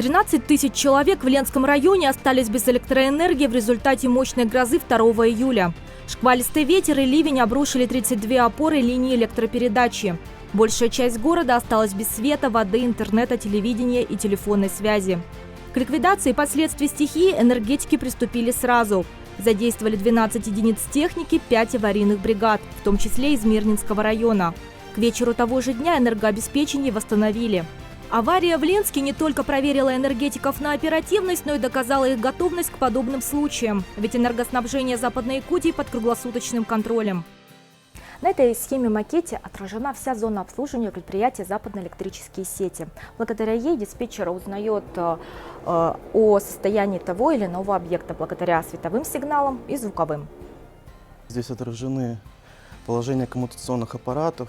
13 тысяч человек в Ленском районе остались без электроэнергии в результате мощной грозы 2 июля. Шквалистый ветер и ливень обрушили 32 опоры линии электропередачи. Большая часть города осталась без света, воды, интернета, телевидения и телефонной связи. К ликвидации последствий стихии энергетики приступили сразу. Задействовали 12 единиц техники, 5 аварийных бригад, в том числе из Мирнинского района. К вечеру того же дня энергообеспечение восстановили. Авария в Ленске не только проверила энергетиков на оперативность, но и доказала их готовность к подобным случаям. Ведь энергоснабжение Западной Якутии под круглосуточным контролем. На этой схеме-макете отражена вся зона обслуживания предприятия «Западные электрические сети». Благодаря ей диспетчер узнает о состоянии того или иного объекта благодаря световым сигналам и звуковым. Здесь отражены положения коммутационных аппаратов.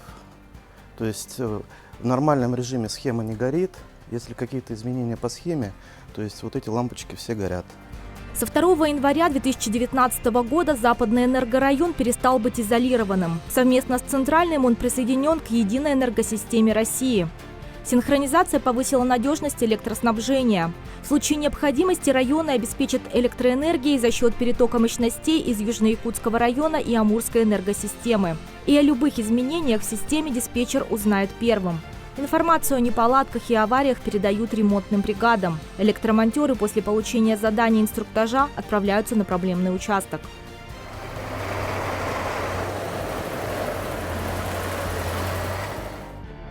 То есть в нормальном режиме схема не горит. Если какие-то изменения по схеме, то есть вот эти лампочки все горят. Со 2 января 2019 года Западный энергорайон перестал быть изолированным. Совместно с Центральным он присоединен к единой энергосистеме России. Синхронизация повысила надежность электроснабжения. В случае необходимости районы обеспечат электроэнергией за счет перетока мощностей из Южно-Якутского района и Амурской энергосистемы. И о любых изменениях в системе диспетчер узнает первым. Информацию о неполадках и авариях передают ремонтным бригадам. Электромонтеры после получения задания инструктажа отправляются на проблемный участок.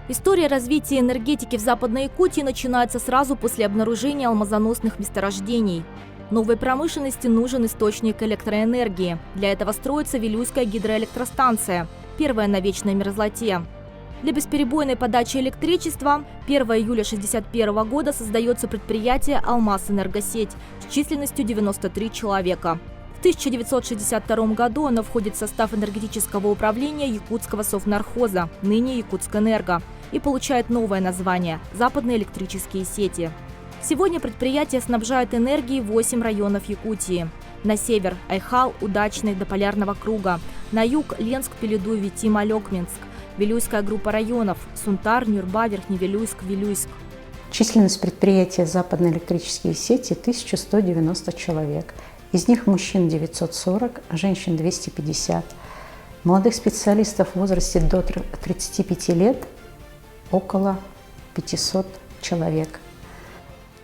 История развития энергетики в Западной Якутии начинается сразу после обнаружения алмазоносных месторождений. Новой промышленности нужен источник электроэнергии. Для этого строится Вилюйская гидроэлектростанция, первая на вечной мерзлоте. Для бесперебойной подачи электричества 1 июля 1961 года создается предприятие «Алмаз-Энергосеть» с численностью 93 человека. В 1962 году оно входит в состав энергетического управления Якутского совнархоза, ныне Якутскэнерго, и получает новое название – «Западные электрические сети». Сегодня предприятие снабжает энергией 8 районов Якутии. На север – Айхал, Удачный, до Полярного круга. На юг – Ленск, Пеледу, Витим, Алекминск. Вилюйская группа районов – Сунтар, Нюрба, Верхневилюйск, Вилюйск. Численность предприятия «Западные электрические сети» – 1190 человек. Из них мужчин 940, женщин 250. Молодых специалистов в возрасте до 35 лет – около 500 человек.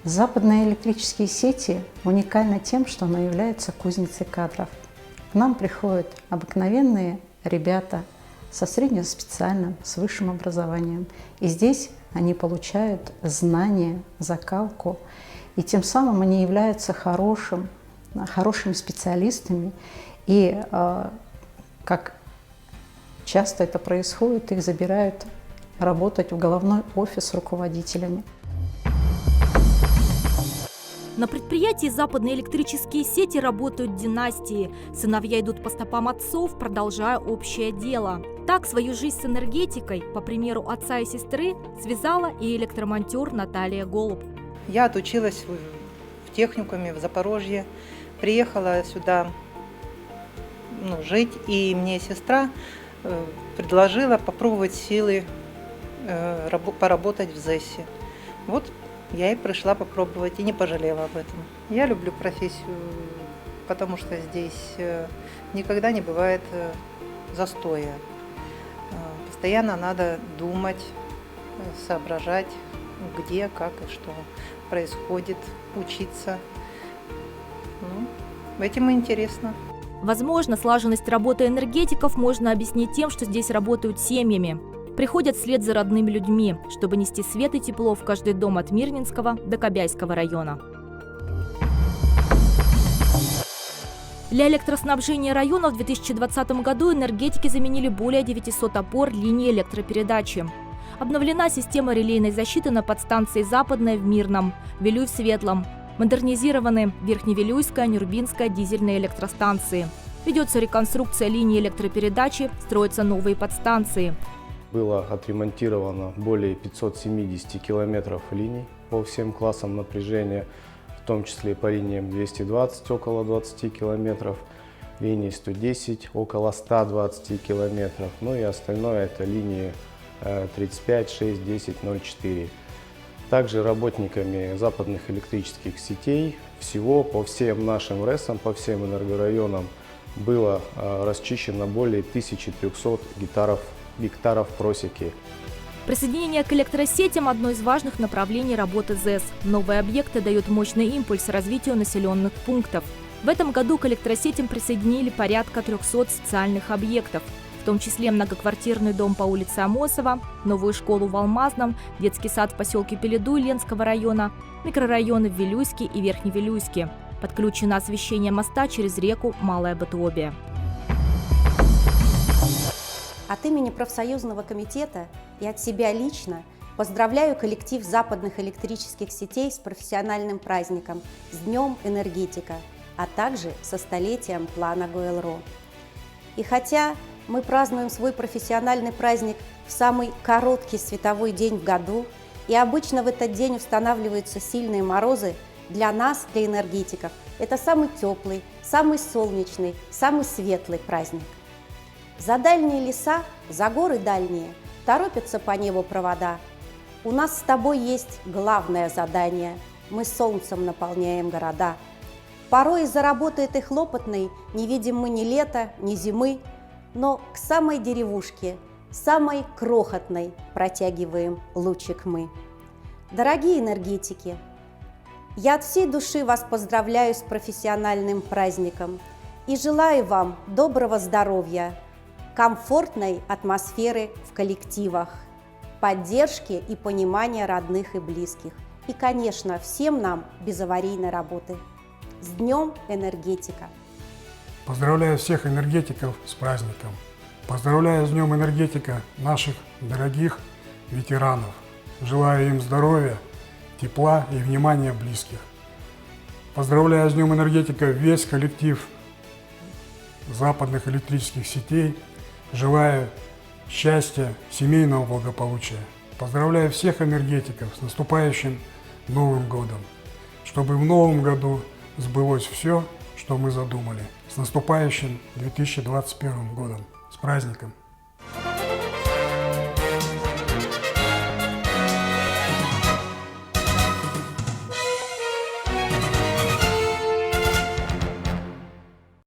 Западные электрические сети уникальны тем, что она является кузницей кадров. К нам приходят обыкновенные ребята со среднеспециальным, с высшим образованием. И здесь они получают знания, закалку, и тем самым они являются хорошими специалистами. И как часто это происходит, их забирают работать в головной офис с руководителями. На предприятии «Западные электрические сети» работают династии. Сыновья идут по стопам отцов, продолжая общее дело. Так свою жизнь с энергетикой, по примеру отца и сестры, связала и электромонтер Наталья Голуб. Я отучилась в техникуме в Запорожье, приехала сюда жить, и мне сестра предложила попробовать силы поработать в ЗЭСе. Вот я и пришла попробовать, и не пожалела об этом. Я люблю профессию, потому что здесь никогда не бывает застоя. Постоянно надо думать, соображать, где, как и что происходит, учиться. Этим и интересно. Возможно, слаженность работы энергетиков можно объяснить тем, что здесь работают семьями. Приходят вслед за родными людьми, чтобы нести свет и тепло в каждый дом от Мирнинского до Кобяйского района. Для электроснабжения района в 2020 году энергетики заменили более 900 опор линии электропередачи. Обновлена система релейной защиты на подстанции «Западная» в Мирном, Вилюй в Светлом. Модернизированы Верхневилюйская, Нюрбинская дизельные электростанции. Ведется реконструкция линии электропередачи, строятся новые подстанции. Было отремонтировано более 570 километров линий по всем классам напряжения, в том числе и по линиям 220 около 20 километров, линии 110 около 120 километров, ну и остальное это линии 35, 6, 10, 0, 4. Также работниками западных электрических сетей всего по всем нашим РЭСам, по всем энергорайонам было расчищено более 1300 гектаров просеки. Присоединение к электросетям – одно из важных направлений работы ЗЭС. Новые объекты дают мощный импульс развитию населенных пунктов. В этом году к электросетям присоединили порядка 300 социальных объектов, в том числе многоквартирный дом по улице Амосова, новую школу в Алмазном, детский сад в поселке Пеледу Ленского района, микрорайоны в Вилюйске и Верхневилюйске. Подключено освещение моста через реку Малая Батуобия. От имени профсоюзного комитета и от себя лично поздравляю коллектив западных электрических сетей с профессиональным праздником, с Днем энергетика, а также со столетием плана ГОЭЛРО. И хотя мы празднуем свой профессиональный праздник в самый короткий световой день в году, и обычно в этот день устанавливаются сильные морозы, для нас, для энергетиков, это самый теплый, самый солнечный, самый светлый праздник. За дальние леса, за горы дальние торопятся по небу провода. У нас с тобой есть главное задание – мы солнцем наполняем города. Порой из-за работы этой хлопотной не видим мы ни лета, ни зимы, но к самой деревушке, самой крохотной протягиваем лучик мы. Дорогие энергетики, я от всей души вас поздравляю с профессиональным праздником и желаю вам доброго здоровья, комфортной атмосферы в коллективах, поддержки и понимания родных и близких. И, конечно, всем нам безаварийной работы. С Днем энергетика! Поздравляю всех энергетиков с праздником. Поздравляю с Днем энергетика наших дорогих ветеранов. Желаю им здоровья, тепла и внимания близких. Поздравляю с Днем энергетика весь коллектив западных электрических сетей. Желаю счастья, семейного благополучия. Поздравляю всех энергетиков с наступающим Новым годом. Чтобы в Новом году сбылось все, что мы задумали. С наступающим 2021 годом. С праздником!